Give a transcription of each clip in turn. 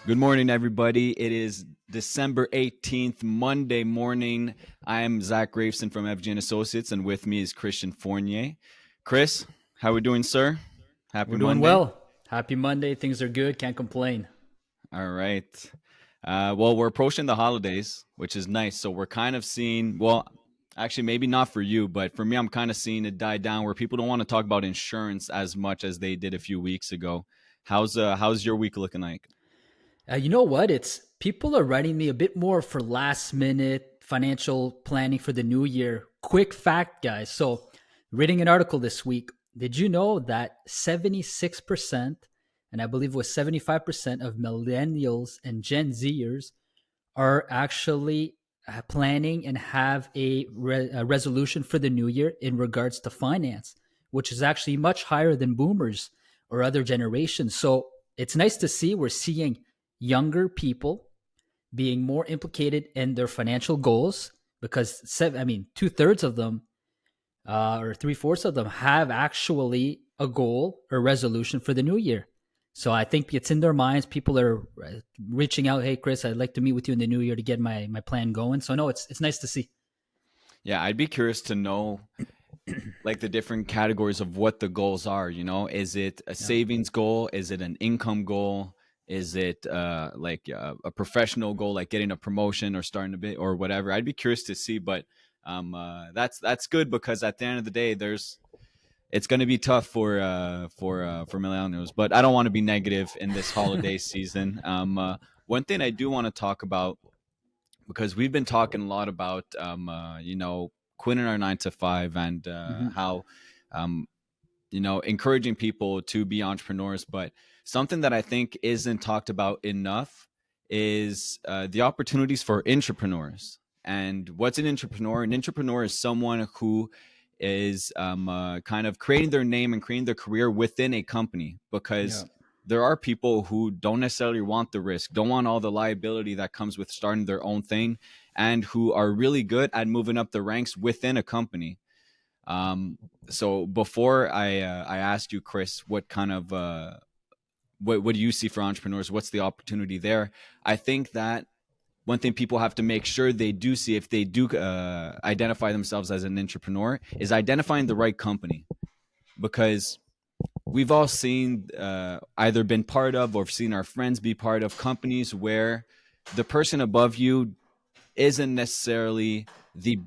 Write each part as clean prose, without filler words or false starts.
Good morning, everybody. It is December 18th, Monday morning. I am Zach Graveson from FG and Associates, and with me is Christian Fournier. Chris, how we doing, sir? Happy We're doing Monday. well. Happy Monday. Things are good. Can't complain. All right. Well, we're approaching the holidays, which is nice. So we're kind of seeing, well, actually, maybe not for you, but for me, I'm kind of seeing it die down where people don't want to talk about insurance as much as they did a few weeks ago. How's your week looking like? You know what? It's people are writing me a bit more for last minute financial planning for the new year. Quick fact, guys. So, reading an article this week, did you know that 76%, and I believe it was 75% of millennials and Gen Zers are actually planning and have a resolution for the new year in regards to finance, which is actually much higher than boomers or other generations. So it's nice to see we're seeing younger people being more implicated in their financial goals because, I mean, two-thirds of them or three-fourths of them have actually a goal or resolution for the new year. So I think it's in their minds. People are reaching out. Hey, Chris, I'd like to meet with you in the new year to get my plan going. So no, it's nice to see. Yeah, I'd be curious to know like the different categories of what the goals are. Is it a Yeah. savings goal? Is it an income goal? Is it like a professional goal, like getting a promotion or starting a bit or whatever? I'd be curious to see, but that's good because at the end of the day, it's going to be tough for millennials. But I don't want to be negative in this holiday season. One thing I do want to talk about, because we've been talking a lot about quitting our 9 to 5 and hmm how um, encouraging people to be entrepreneurs. But something that I think isn't talked about enough is the opportunities for entrepreneurs. And what's an entrepreneur? An entrepreneur is someone who is kind of creating their name and creating their career within a company, because Yeah. there are people who don't necessarily want the risk, don't want all the liability that comes with starting their own thing, and who are really good at moving up the ranks within a company. um, so before I asked you, Chris, what kind of what do you see for entrepreneurs? What's the opportunity there? I think that one thing people have to make sure they do see if they do identify themselves as an entrepreneur is identifying the right company, because we've all seen either been part of or seen our friends be part of companies where the person above you isn't necessarily the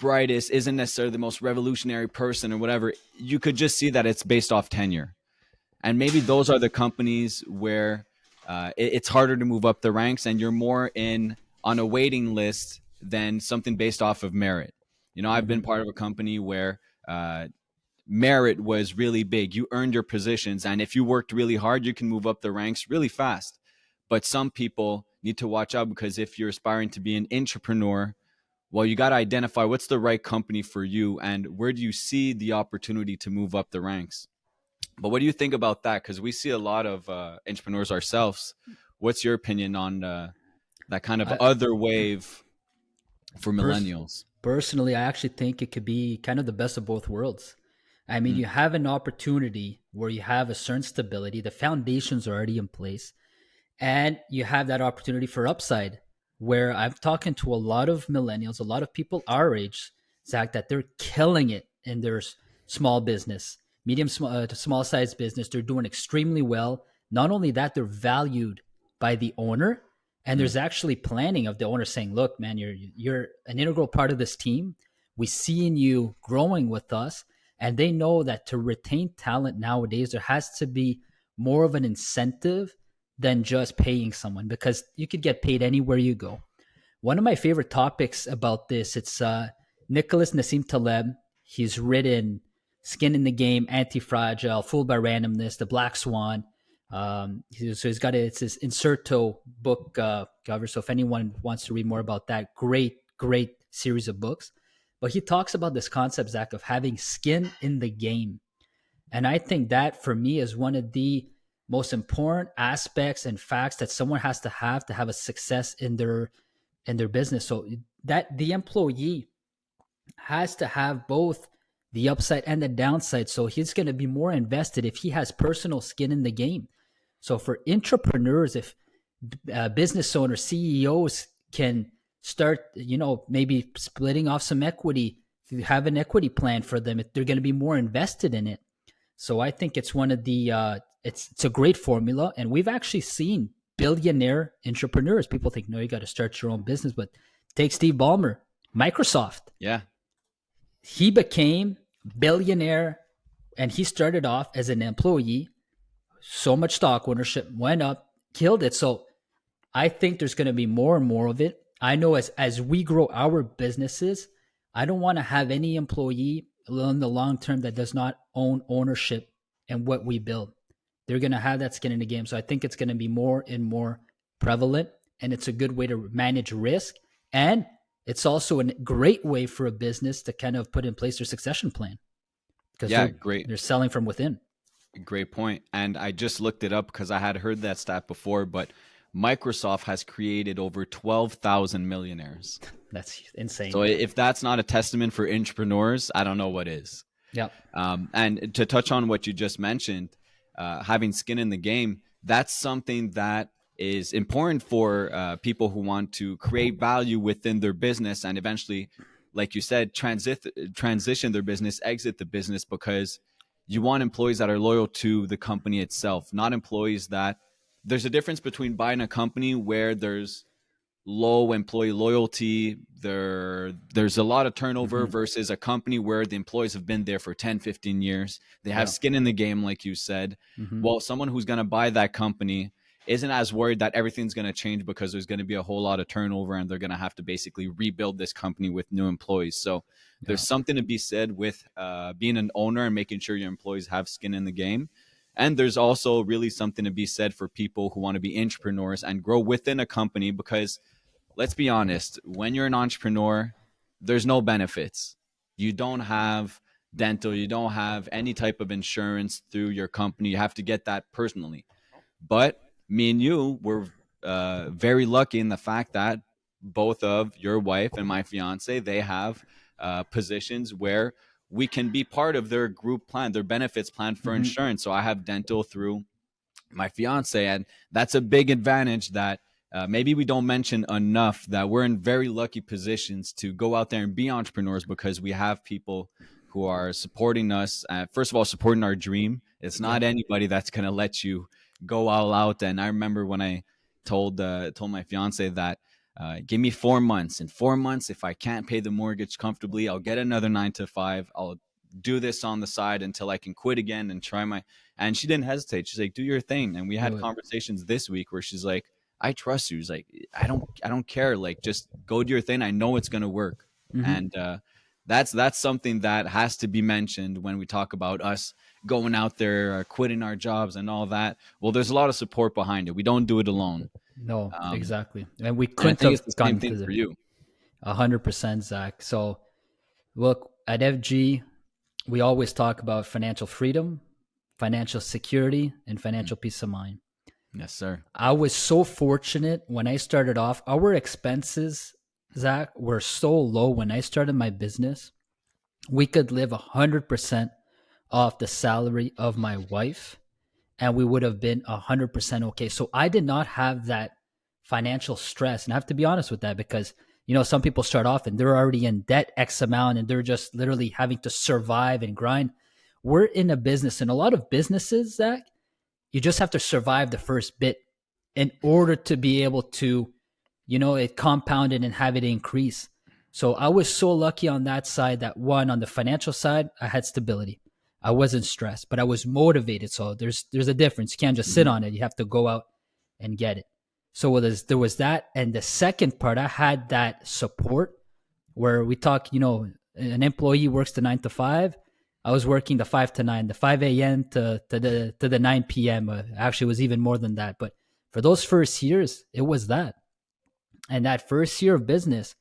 brightest, isn't necessarily the most revolutionary person or whatever. You could just see that it's based off tenure. And maybe those are the companies where it's harder to move up the ranks and you're more in on a waiting list than something based off of merit. I've been hmm part of a company where merit was really big. You earned your positions, and if you worked really hard, you can move up the ranks really fast. But some people need to watch out, because if you're aspiring to be an entrepreneur, well, you got to identify what's the right company for you and where do you see the opportunity to move up the ranks. But what do you think about that? Because we see a lot of entrepreneurs ourselves. What's your opinion on that kind of I other wave for pers- millennials? Personally, I actually think it could be kind of the best of both worlds. I mean, Mm, you have an opportunity where you have a certain stability, the foundations are already in place, and you have that opportunity for upside. Where I'm talking to a lot of millennials, a lot of people our age, Zach, that they're killing it in their small business, medium to small size business. They're doing extremely well. Not only that, they're valued by the owner, and mm, there's actually planning of the owner saying, "Look, man, you're an integral part of this team. We see in you growing with us." And they know that to retain talent nowadays, there has to be more of an incentive than just paying someone, because you could get paid anywhere you go. One of my favorite topics about this, it's Nicholas Nassim Taleb. He's written Skin in the Game, Anti-Fragile, Fooled by Randomness, The Black Swan. So he's got it's his Inserto book cover. So if anyone wants to read more about that, great series of books. But he talks about this concept, Zach, of having skin in the game. And I think that for me is one of the most important aspects and facts that someone has to have a success in their business. So that the employee has to have both the upside and the downside. So he's going to be more invested if he has personal skin in the game. So for entrepreneurs, if Business owners, CEOs can start, maybe splitting off some equity. If you have an equity plan for them, they're going to be more invested in it. So I think it's one of the it's a great formula, and we've actually seen billionaire entrepreneurs. People think, no, you got to start your own business, but take Steve Ballmer, Microsoft. Yeah. He became billionaire, and he started off as an employee. So much stock ownership went up, killed it. So I think there's going to be more and more of it. I know as we grow our businesses, I don't want to have any employee in the long term that does not own ownership in what we build. They're going to have that skin in the game. So I think it's going to be more and more prevalent, and it's a good way to manage risk. And it's also a great way for a business to kind of put in place their succession plan, because Yeah, great. they're selling from within. Great point. And I just looked it up because I had heard that stat before, but Microsoft has created over 12,000 millionaires. That's insane. So if that's not a testament for entrepreneurs, I don't know what is. Yep. And to touch on what you just mentioned, having skin in the game, that's something that is important for people who want to create value within their business and eventually, like you said, transition their business, exit the business, because you want employees that are loyal to the company itself, not employees that there's a difference between buying a company where there's low employee loyalty, there's a lot of turnover, versus a company where the employees have been there for 10, 15 years. They have skin in the game, like you said. Well, someone who's going to buy that company isn't as worried that everything's going to change because there's going to be a whole lot of turnover and they're going to have to basically rebuild this company with new employees. So there's something to be said with being an owner and making sure your employees have skin in the game. And there's also really something to be said for people who want to be entrepreneurs and grow within a company, because let's be honest, when you're an entrepreneur, there's no benefits. You don't have dental, you don't have any type of insurance through your company. You have to get that personally. But me and you were very lucky in the fact that both of your wife and my fiance, they have positions where we can be part of their group plan, their benefits plan for insurance. So I have dental through my fiance, and that's a big advantage that maybe we don't mention enough, that we're in very lucky positions to go out there and be entrepreneurs, because we have people who are supporting us. First of all, supporting our dream. It's not anybody that's going to let you go all out. And I remember when I told my fiance that give me 4 months. In 4 months, if I can't pay the mortgage comfortably, I'll get another 9 to 5. I'll do this on the side until I can quit again and try my. And she didn't hesitate. She's like, do your thing. And we had conversations this week where she's like, I trust you. She's like, I don't care. Like, just go do your thing. I know it's going to work. And that's something that has to be mentioned when we talk about us going out there, quitting our jobs and all that. Well, there's a lot of support behind it. We don't do it alone. No, exactly. And we And I couldn't think have it's the same gotten thing for you. 100%, Zach. So look, at FG, we always talk about financial freedom, financial security, and financial peace of mind. Yes, sir. I was so fortunate when I started off. Our expenses, Zach, were so low when I started my business. We could live 100% off the salary of my wife, and we would have been 100% okay. So I did not have that financial stress. And I have to be honest with that, because, some people start off and they're already in debt X amount and they're just literally having to survive and grind. We're in a business, and a lot of businesses, Zach, you just have to survive the first bit in order to be able to, it compounded and have it increase. So I was so lucky on that side that, one, on the financial side, I had stability. I wasn't stressed, but I was motivated. So there's a difference. You can't just sit on it. You have to go out and get it. So there was that. And the second part, I had that support where we talk, an employee works the 9 to 5. I was working the 5 to 9, the 5 a.m. to the 9 p.m. Actually, it was even more than that. But for those first years, it was that. And that first year of business,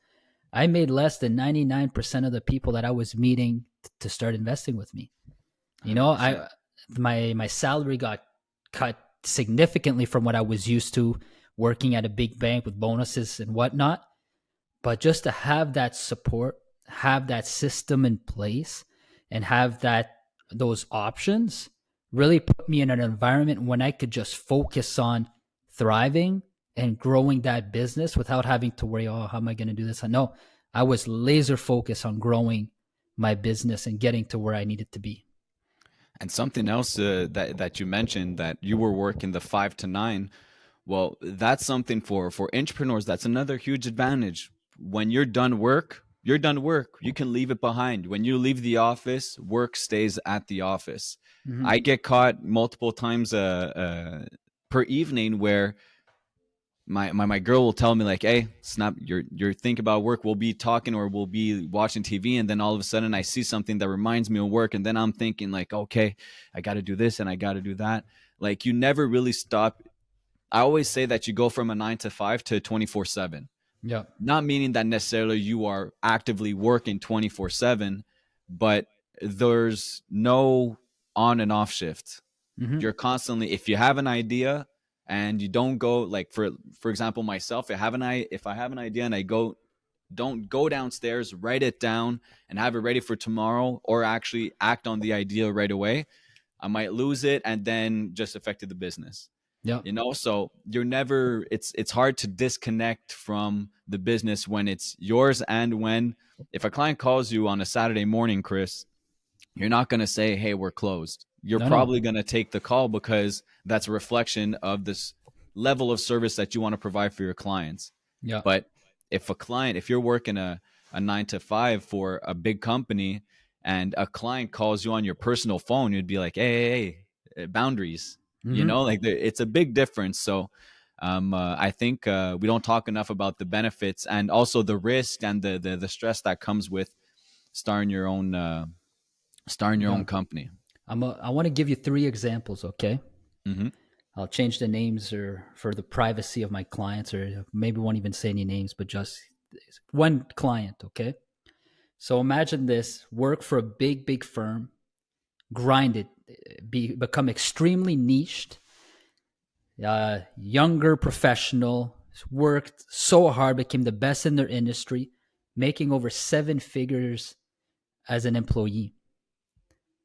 I made less than 99% of the people that I was meeting to start investing with me. My salary got cut significantly from what I was used to working at a big bank with bonuses and whatnot. But just to have that support, have that system in place, and have those options really put me in an environment when I could just focus on thriving and growing that business without having to worry, oh, how am I going to do this? No, I was laser focused on growing my business and getting to where I needed to be. And something else that you mentioned, that you were working the 5 to 9. Well, that's something for entrepreneurs. That's another huge advantage. When you're done work, you're done work. You can leave it behind. When you leave the office, work stays at the office. Mm-hmm. I get caught multiple times per evening where my girl will tell me like, "Hey, snap, you're thinking about work. We'll be talking or we'll be watching TV, and then all of a sudden I see something that reminds me of work, and then I'm thinking like, okay, I got to do this and I got to do that. Like you never really stop. I always say that you go from a 9 to 5 to 24/7. Yeah. Not meaning that necessarily you are actively working 24/7, but there's no on and off shift. Mm-hmm. You're constantly, if you have an idea and you don't go, like for example myself, if I have an idea and I go, don't go downstairs, write it down and have it ready for tomorrow, or actually act on the idea right away, I might lose it and then just affected the business. Yeah. So you're never, it's hard to disconnect from the business when it's yours. And when, if a client calls you on a Saturday morning, Chris, you're not going to say, hey, we're closed. You're No, no. probably going to take the call because that's a reflection of this level of service that you want to provide for your clients. Yeah. But if you're working a 9 to 5 for a big company and a client calls you on your personal phone, you'd be like, hey, boundaries, Mm-hmm. like it's a big difference. So I think we don't talk enough about the benefits and also the risk and the stress that comes with starting your own Yeah. company. I want to give you three examples, okay? Hmm. I'll change the names or for the privacy of my clients, or maybe won't even say any names, but just one client, okay? So imagine this: work for a big, big firm, grind it, become extremely niched, younger professional, worked so hard, became the best in their industry, making over 7 figures as an employee.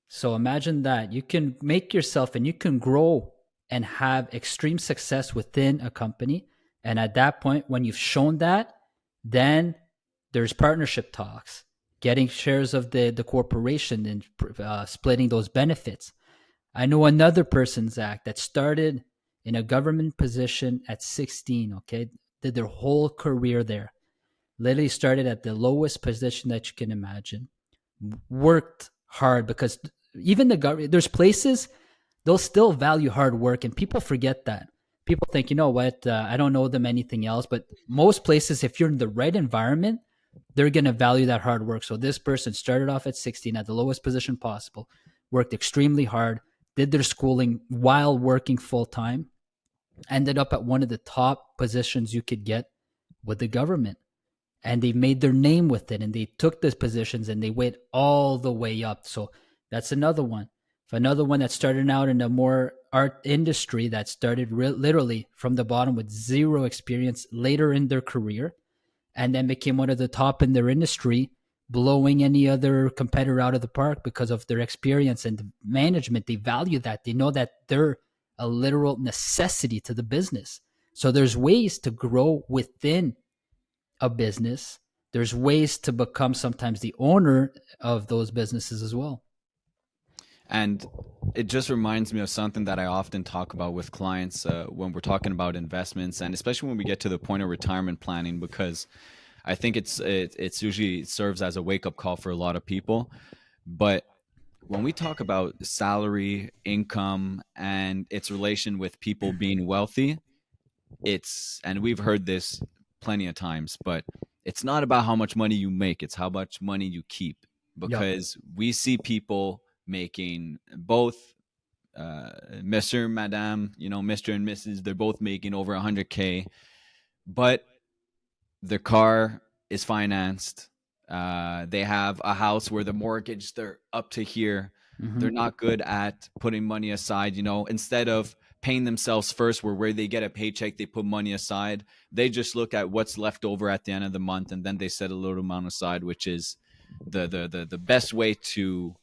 So imagine that you can make yourself and you can grow and have extreme success within a company. And at that point, when you've shown that, then there's partnership talks, getting shares of the corporation and splitting those benefits. I know another person, Zach, that started in a government position at 16, okay? Did their whole career there. Literally started at the lowest position that you can imagine. Worked hard because even the government, there's places they'll still value hard work, and people forget that. People think, you know what, I don't know them anything else, but most places, if you're in the right environment, they're going to value that hard work. So this person started off at 16 at the lowest position possible, worked extremely hard, did their schooling while working full time, ended up at one of the top positions you could get with the government, and they made their name with it, and they took those positions and they went all the way up. So that's another one. If another one that started out in a more art industry, that started literally from the bottom with zero experience later in their career, and then became one of the top in their industry, blowing any other competitor out of the park because of their experience and the management. They value that. They know that they're a literal necessity to the business. So there's ways to grow within a business. There's ways to become sometimes the owner of those businesses as well. And it just reminds me of something that I often talk about with clients when we're talking about investments, and especially when we get to the point of retirement planning, because I think it's usually, it serves as a wake up call for a lot of people. But when we talk about salary, income, and its relation with people being wealthy, and we've heard this plenty of times, but it's not about how much money you make, it's how much money you keep. Yep. Because we see people making both, Mr. Madame, Mr. and Mrs., they're both making over 100K, but their car is financed. They have a house where the mortgage, they're up to here. Mm-hmm. They're not good at putting money aside. Instead of paying themselves first, where they get a paycheck, they put money aside. They just look at what's left over at the end of the month, and then they set a little amount aside, which is the best way to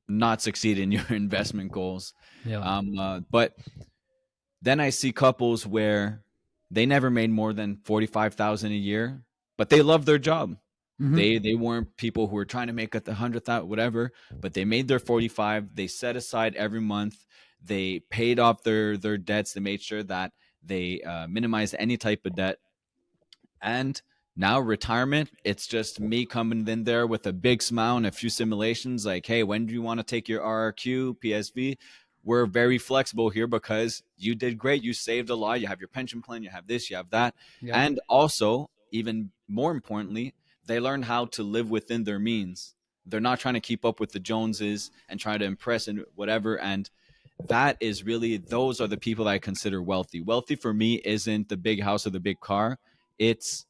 not succeed in your investment goals. Yeah. But then I see couples where They never made more than 45,000 a year, but they loved their job. Mm-hmm. They weren't people who were trying to make it the 100,000 whatever, but they made their 45. They set aside every month. They paid off their debts. They made sure that they minimized any type of debt. And now retirement, it's just me coming in there with a big smile and a few simulations like, hey, when do you want to take your RRQ, PSV? We're very flexible here because you did great. You saved a lot. You have your pension plan, you have this, you have that. Yep. And also, even more importantly, they learn how to live within their means. They're not trying to keep up with the Joneses and try to impress and whatever. And that is really, those are the people that I consider wealthy. Wealthy for me isn't the big house or the big car. It's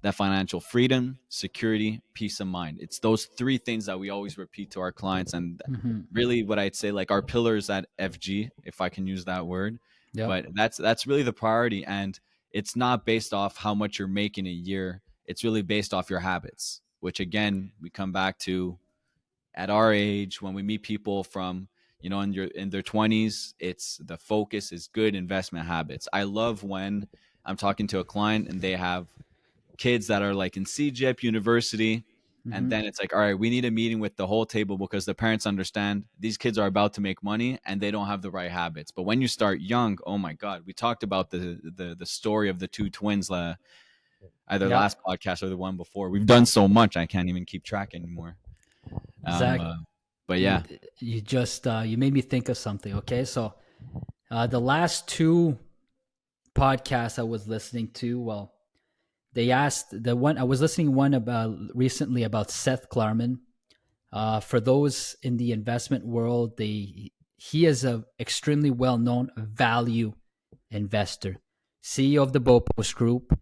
that financial freedom, security, peace of mind. It's those three things that we always repeat to our clients. And Mm-hmm. really what I'd say, like our pillars at FG, if I can use that word. Yep. But that's really the priority. And it's not based off how much you're making a year. It's really based off your habits, which again, we come back to at our age when we meet people from in their 20s. It's the focus is good investment habits. I love when I'm talking to a client and they have kids that are like in CGIP university, and Mm-hmm. then it's like, all right, we need a meeting with the whole table because the parents understand these kids are about to make money and they don't have the right habits. But when you start young, oh my god, we talked about the story of the two twins, either Yep. last podcast or the one before. We've done so much I can't even keep track anymore. um Zach, uh, but you yeah. you just you made me think of something. Okay, so the last two podcasts I was listening to, well, they asked the one I was listening one about recently about Seth Klarman. For those in the investment world, he is a extremely well known value investor, CEO of the Bopos Group,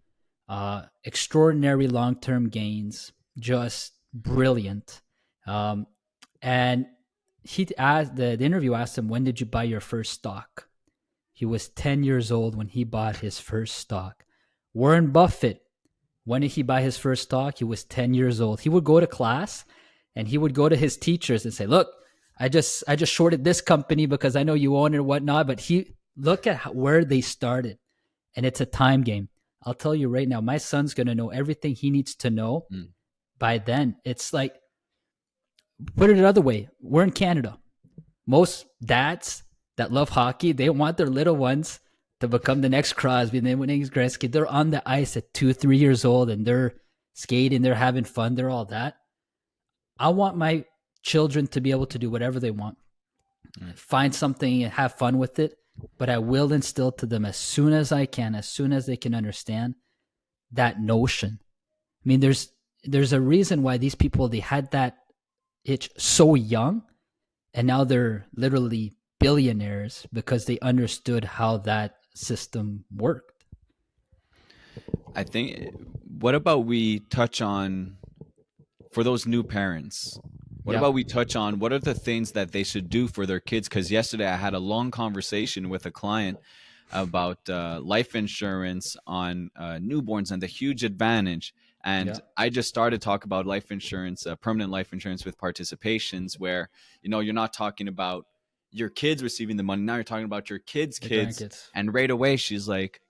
extraordinary long term gains, just brilliant. Um, and he asked the interview asked him, "When did you buy your first stock?" He was 10 years old when he bought his first stock. Warren Buffett, when did he buy his first stock? He was 10 years old. He would go to class and he would go to his teachers and say, "Look, I just shorted this company because I know you own it or whatnot." But he look at where they started, and it's a time game. I'll tell you right now, my son's gonna know everything he needs to know Mm. by then. It's like, put it another way, we're in Canada. Most dads that love hockey, they want their little ones to become the next Crosby and then when next Gretzky. They're on the ice at 2, 3 years old and they're skating, they're having fun, they're all that. I want my children to be able to do whatever they want, Mm. find something and have fun with it. But I will instill to them as soon as I can, as soon as they can understand that notion. I mean, there's a reason why these people, they had that itch so young, and now they're literally billionaires because they understood how that system worked. I think, what about we touch on, for those new parents, what Yep. about we touch on what are the things that they should do for their kids? Because yesterday I had a long conversation with a client about life insurance on newborns and the huge advantage. And Yep. I just started talk about life insurance, permanent life insurance with participations, where you're not talking about your kids receiving the money. Now you're talking about your kids' The kids. grandkids. And right away she's like,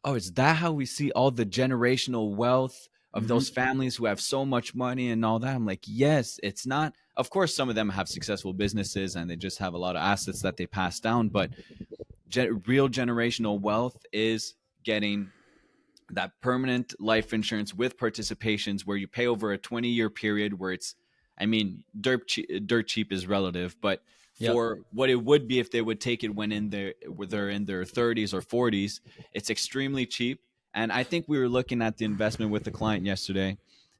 oh, is that how we see all the generational wealth of Mm-hmm. those families who have so much money and all that? I'm like, yes, it's not. Of course, some of them have successful businesses and they just have a lot of assets that they pass down. But real generational wealth is getting that permanent life insurance with participations where you pay over a 20-year period where it's, I mean, dirt cheap is relative, but Yep. for what it would be if they would take it when they're in their 30s or 40s, it's extremely cheap. And I think we were looking at the investment with the client yesterday,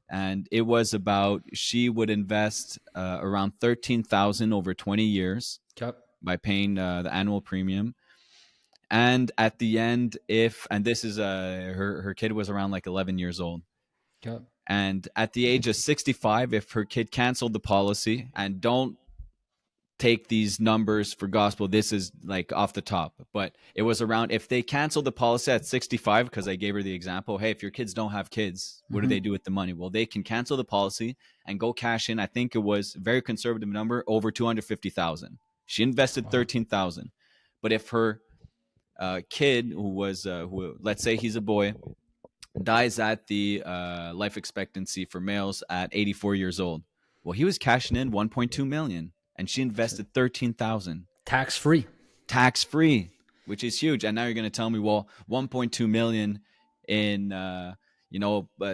and it was about, she would invest around 13,000 over 20 years Yep. by paying the annual premium. And at the end, if, and this is her kid was around like 11 years old, Yep. and at the age of 65, if her kid canceled the policy, and don't take these numbers for gospel, this is like off the top, but it was around, if they canceled the policy at 65, because I gave her the example, hey, if your kids don't have kids, what do Mm-hmm. they do with the money? Well, they can cancel the policy and go cash in, I think it was a very conservative number, over 250,000. She invested Wow. 13,000. But if her kid who was, who, let's say he's a boy, dies at the life expectancy for males at 84 years old. Well, he was cashing in 1.2 million, and she invested 13,000 Tax free. tax free, which is huge. And now you're going to tell me, well, 1.2 million in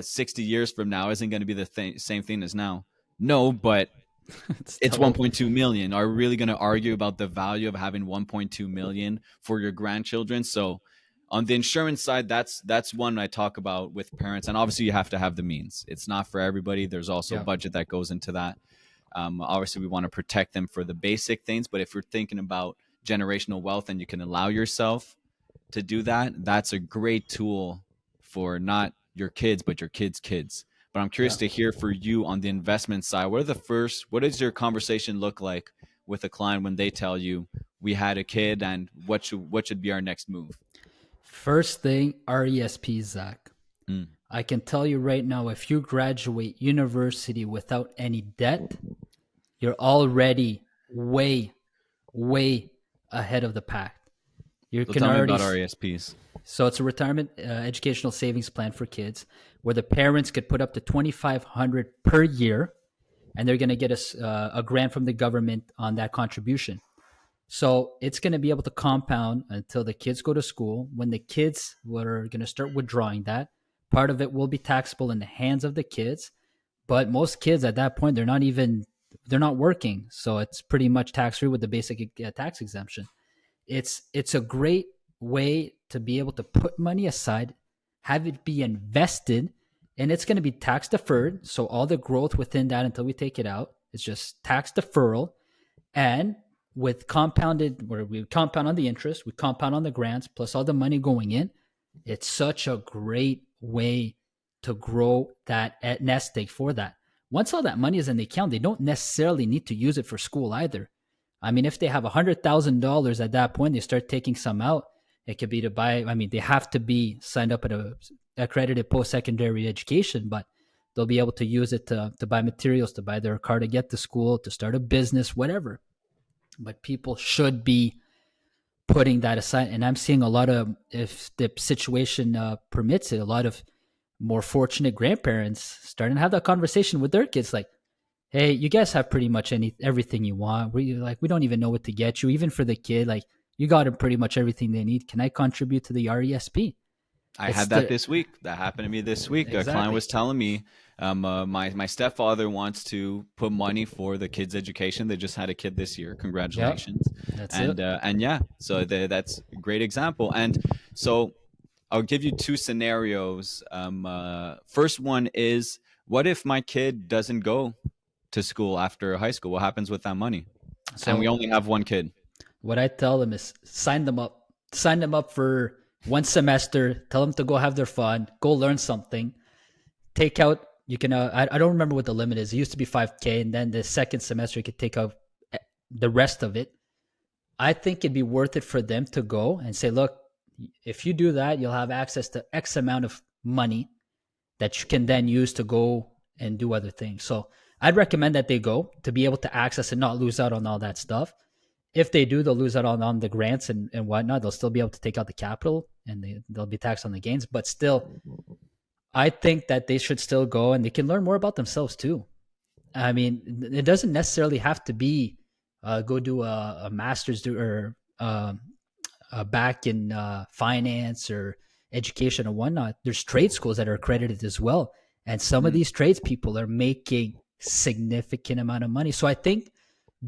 60 years from now isn't going to be the same thing as now. No, but It's it's double. 1.2 million. Are we really going to argue about the value of having 1.2 million for your grandchildren? So on the insurance side, that's one I talk about with parents. And obviously you have to have the means. It's not for everybody. There's also Yeah. budget that goes into that. Obviously we want to protect them for the basic things, but if you're thinking about generational wealth and you can allow yourself to do that, that's a great tool for not your kids, but your kids' kids. But I'm curious Yeah. to hear for you on the investment side. What does your conversation look like with a client when they tell you we had a kid and what should be our next move? First thing, RESP, Zach. Mm. I can tell you right now, if you graduate university without any debt, you're already way, way ahead of the pack. You So can tell me already. about RESPs. So it's a retirement educational savings plan for kids, where the parents could put up to 2,500 per year, and they're going to get a grant from the government on that contribution. So it's going to be able to compound until the kids go to school. When the kids are going to start withdrawing that, part of it will be taxable in the hands of the kids. But most kids at that point, they're not working. So it's pretty much tax free with the basic tax exemption. It's a great way to be able to put money aside, have it be invested, and it's going to be tax deferred. So all the growth within that until we take it out, it's just tax deferral. And with compounded, where we compound on the interest, we compound on the grants, plus all the money going in, it's such a great way to grow that at nest egg for that. Once all that money is in the account, they don't necessarily need to use it for school either. I mean, if they have $100,000 at that point, they start taking some out. It could be to buy. I mean, they have to be signed up at a accredited post-secondary education, but they'll be able to use it to buy materials, to buy their car to get to school, to start a business, whatever. But people should be putting that aside. And I'm seeing a lot of, if the situation permits it, a lot of more fortunate grandparents starting to have that conversation with their kids, like, hey, you guys have pretty much everything you want. We don't even know what to get you. Even for the kid, like, you got them pretty much everything they need. Can I contribute to the RESP? I It's had that the this week. That happened to me this week. A client exactly. was telling me, my stepfather wants to put money for the kids' education. They just had a kid this year. Yep, Congratulations! that's it. And yeah, so that's a great example. And so I'll give you two scenarios. First one is, what if my kid doesn't go to school after high school? What happens with that money? And we So only have one kid. what I tell them is sign them up for one semester. Tell them to go have their fun, go learn something. Take out. You can. I don't remember what the limit is. It used to be 5K, and then the second semester you could take out the rest of it. I think it'd be worth it for them to go and say, look, if you do that, you'll have access to X amount of money that you can then use to go and do other things. So I'd recommend that they go to be able to access and not lose out on all that stuff. If they do, they'll lose out on the grants and whatnot. They'll still be able to take out the capital and they'll be taxed on the gains. But still, I think that they should still go and they can learn more about themselves too. I mean, it doesn't necessarily have to be go do a master's or back in finance or education or whatnot. There's trade schools that are accredited as well, and some of Mm. these tradespeople are making significant amount of money. So I think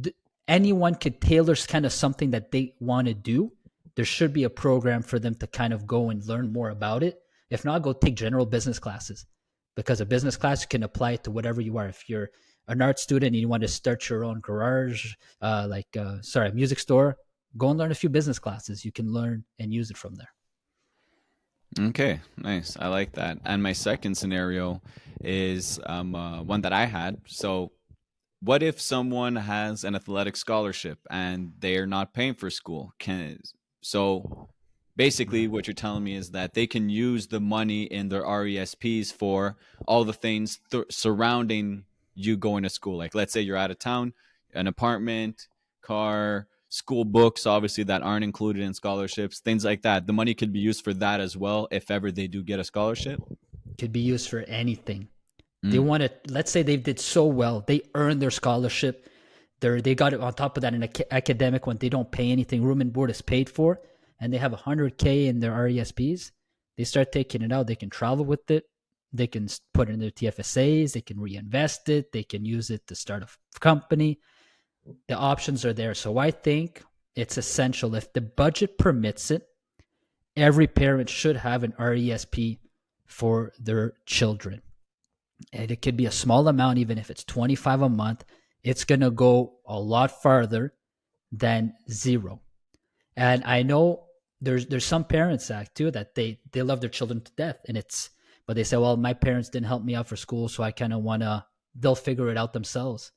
th- anyone could tailor kind of something that they want to do. There should be a program for them to kind of go and learn more about it. If not, go take general business classes, because a business class you can apply it to whatever you are. If you're an art student and you want to start your own garage, music store, go and learn a few business classes. You can learn and use it from there. Okay, nice. I like that. And my second scenario is one that I had. So, what if someone has an athletic scholarship and they are not paying for school? So basically what you're telling me is that they can use the money in their RESPs for all the things surrounding you going to school. Like let's say you're out of town, an apartment, car, school books, obviously, that aren't included in scholarships, things like that. The money could be used for that as well if ever they do get a scholarship. Could be used for anything. They Mm, want to, let's say they did so well, they earned their scholarship. They got it on top of that an academic one. They don't pay anything. Room and board is paid for, and they have 100K in their RESPs. They start taking it out. They can travel with it. They can put it in their TFSAs. They can reinvest it. They can use it to start a company. The options are there. So I think it's essential. If the budget permits it, every parent should have an RESP for their children. And it could be a small amount, even if it's 25 a month. It's going to go a lot farther than zero. And I know there's some parents, Zach, too, that they love their children to death, and but they say, well, my parents didn't help me out for school, so I kind of want to. They'll figure it out themselves.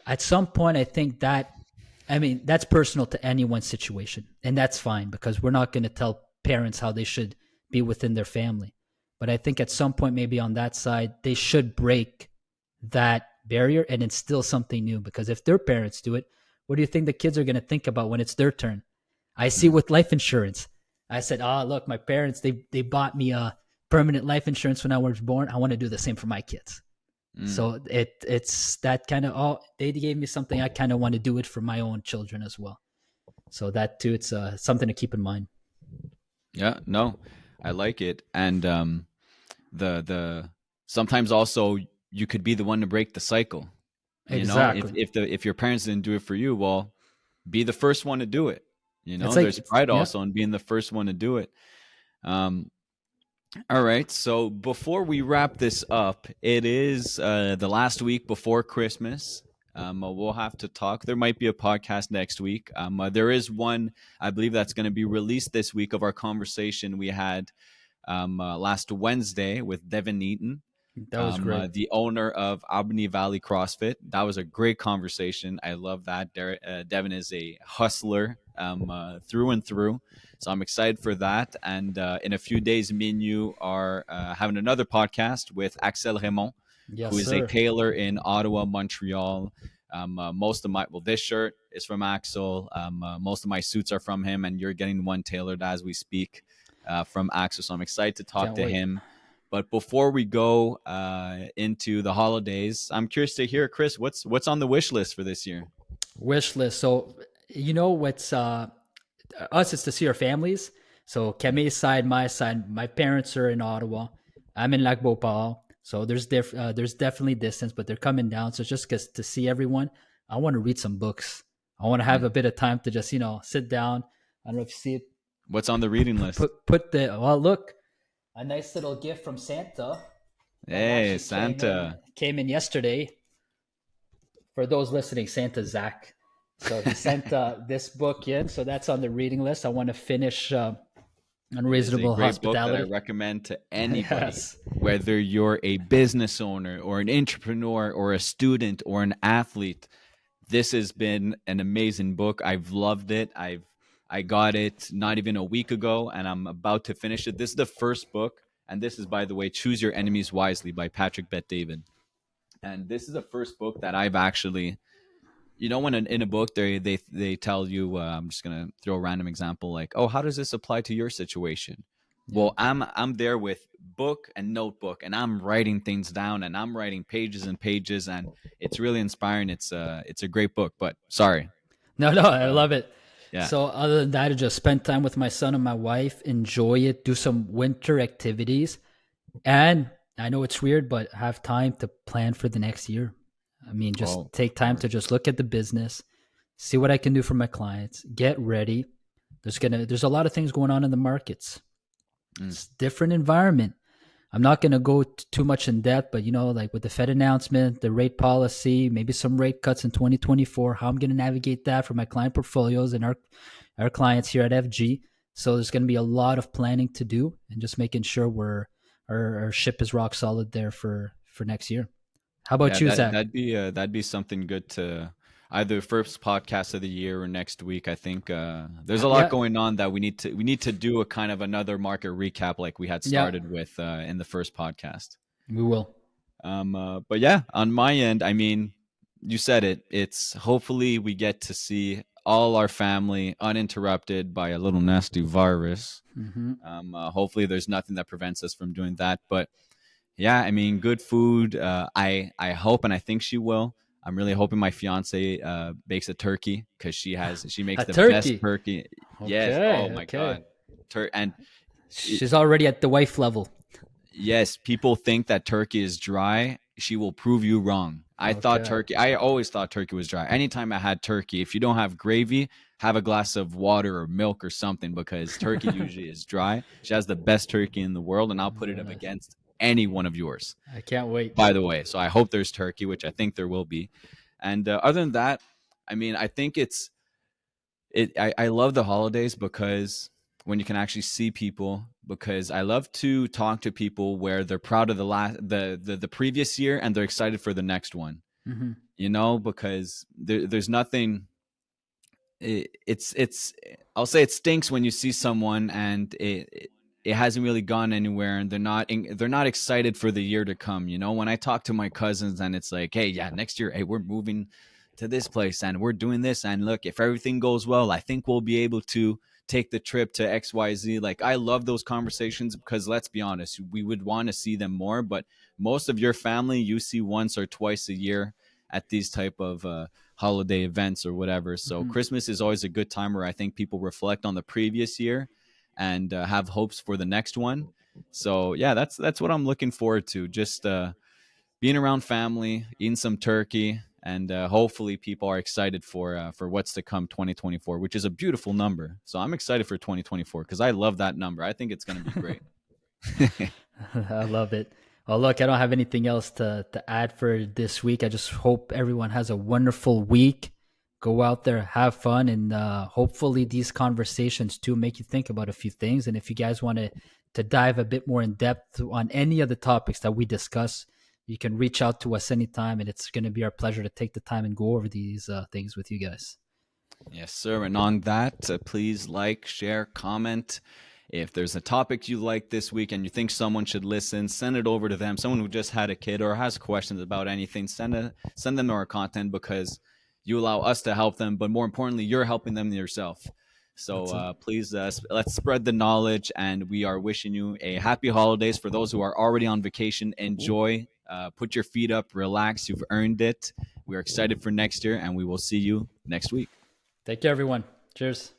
At some point, I think that's personal to anyone's situation, and that's fine because we're not going to tell parents how they should be within their family. But I think at some point, maybe on that side, they should break that barrier and instill something new. Because if their parents do it, what do you think the kids are going to think about when it's their turn? I see mm, with life insurance. I said, look, my parents, they bought me a permanent life insurance when I was born. I want to do the same for my kids. mm. So it's that kind of, they gave me something. I kind of want to do it for my own children as well. So that too, it's something to keep in mind. Yeah, no, I like it. And the sometimes also you could be the one to break the cycle. You know, Exactly. if your parents didn't do it for you, well, be the first one to do it. You It's know, like, there's pride yeah, also in being the first one to do it. Um, all right. So before we wrap this up, it is the last week before Christmas. We'll have to talk. There might be a podcast next week. There is one, I believe, that's going to be released this week of our conversation we had last Wednesday with Devin Eaton, that was great. the owner of Albany Valley CrossFit. That was a great conversation. I love that. Devin is a hustler through and through. So I'm excited for that. And in a few days, me and you are having another podcast with Axel Raymond, Yes, who is a sir. tailor in Ottawa, Montreal. Most of this shirt is from Axel. Most of my suits are from him, and you're getting one tailored as we speak from Axel. So I'm excited to talk Can't to wait. him. But before we go into the holidays, I'm curious to hear, Chris, what's on the wish list for this year? Wish list. So, what's us is to see our families. So Kemi's side, my side, my parents are in Ottawa. I'm in Lac Beauport. So there's definitely distance, but they're coming down. So just because to see everyone, I want to read some books. I want to have Mm. a bit of time to just sit down. I don't know if you see it. What's on the reading list? Put the well. Look, a nice little gift from Santa that Hey, actually Santa. came in yesterday. For those listening, Santa Zach. So he sent this book in. So that's on the reading list. I want to finish It is a Unreasonable great book that I Hospitality. recommend to anybody, Yes. whether you're a business owner or an entrepreneur or a student or an athlete. This has been an amazing book. I've loved it. I got it not even a week ago, and I'm about to finish it. This is the first book, and this is, by the way, Choose Your Enemies Wisely by Patrick Bet-David. And this is the first book that I've actually, when in a book they tell you, I'm just gonna throw a random example like, oh, how does this apply to your situation? Yeah. Well, I'm there with book and notebook, and I'm writing things down, and I'm writing pages and pages, and it's really inspiring. It's a great book. But sorry, No, I love it. yeah, So other than that, I just spend time with my son and my wife, enjoy it, do some winter activities. And I know it's weird, but have time to plan for the next year. I mean, just oh, take of time course. to just look at the business, see what I can do for my clients, get ready. There's a lot of things going on in the markets. Mm. It's a different environment. I'm not going to go too much in depth, but like with the Fed announcement, the rate policy, maybe some rate cuts in 2024, how I'm going to navigate that for my client portfolios and our clients here at FG. So there's going to be a lot of planning to do and just making sure our ship is rock solid there for next year. How about Yeah, you, Zach? that'd be something good to either first podcast of the year or next week. I think there's a lot Yeah, going on that we need to do a kind of another market recap like we had yeah, started with in the first podcast. we will. But yeah, on my end, I mean, you said it. It's hopefully we get to see all our family uninterrupted by a little nasty virus. Mm-hmm. Hopefully, there's nothing that prevents us from doing that. But yeah, I mean, good food. I hope and I think she will. I'm really hoping my fiance bakes a turkey because she makes A the best turkey. turkey. Yes. Oh Okay. my Okay. god. And it, She's already at the wife level. yes, people think that turkey is dry. She will prove you wrong. Okay. I always thought turkey was dry. Anytime I had turkey, if you don't have gravy, have a glass of water or milk or something because turkey usually is dry. She has the best turkey in the world, and I'll put it Very up nice. against any one of yours, I can't wait. by the way. So I hope there's turkey, which I think there will be. And other than that, I mean, I think I love the holidays because when you can actually see people, because I love to talk to people where they're proud of the previous year and they're excited for the next one. Mm-hmm. Because there's nothing. It's I'll say it stinks when you see someone and it hasn't really gone anywhere and they're not excited for the year to come. When I talk to my cousins and it's like, hey, yeah, next year, hey, we're moving to this place and we're doing this, and look, if everything goes well, I think we'll be able to take the trip to XYZ. Like, I love those conversations because let's be honest, we would want to see them more, but most of your family you see once or twice a year at these type of holiday events or whatever. So Mm-hmm. Christmas is always a good time where I think people reflect on the previous year and have hopes for the next one. So yeah, that's what I'm looking forward to. Just being around family, eating some turkey, and hopefully people are excited for what's to come 2024, which is a beautiful number. So I'm excited for 2024 because I love that number. I think it's going to be great. I love it. Well, look, I don't have anything else to add for this week. I just hope everyone has a wonderful week. Go out there, have fun, and hopefully these conversations too make you think about a few things. And if you guys want to dive a bit more in depth on any of the topics that we discuss, you can reach out to us anytime, and it's going to be our pleasure to take the time and go over these things with you guys. Yes, sir. And on that, please like, share, comment. If there's a topic you like this week and you think someone should listen, send it over to them. Someone who just had a kid or has questions about anything, send them our content because you allow us to help them, but more importantly, you're helping them yourself. So That's it. please, let's spread the knowledge, and we are wishing you a happy holidays. For those who are already on vacation, enjoy. Put your feet up, relax. You've earned it. We are excited for next year, and we will see you next week. Take care, everyone. Cheers.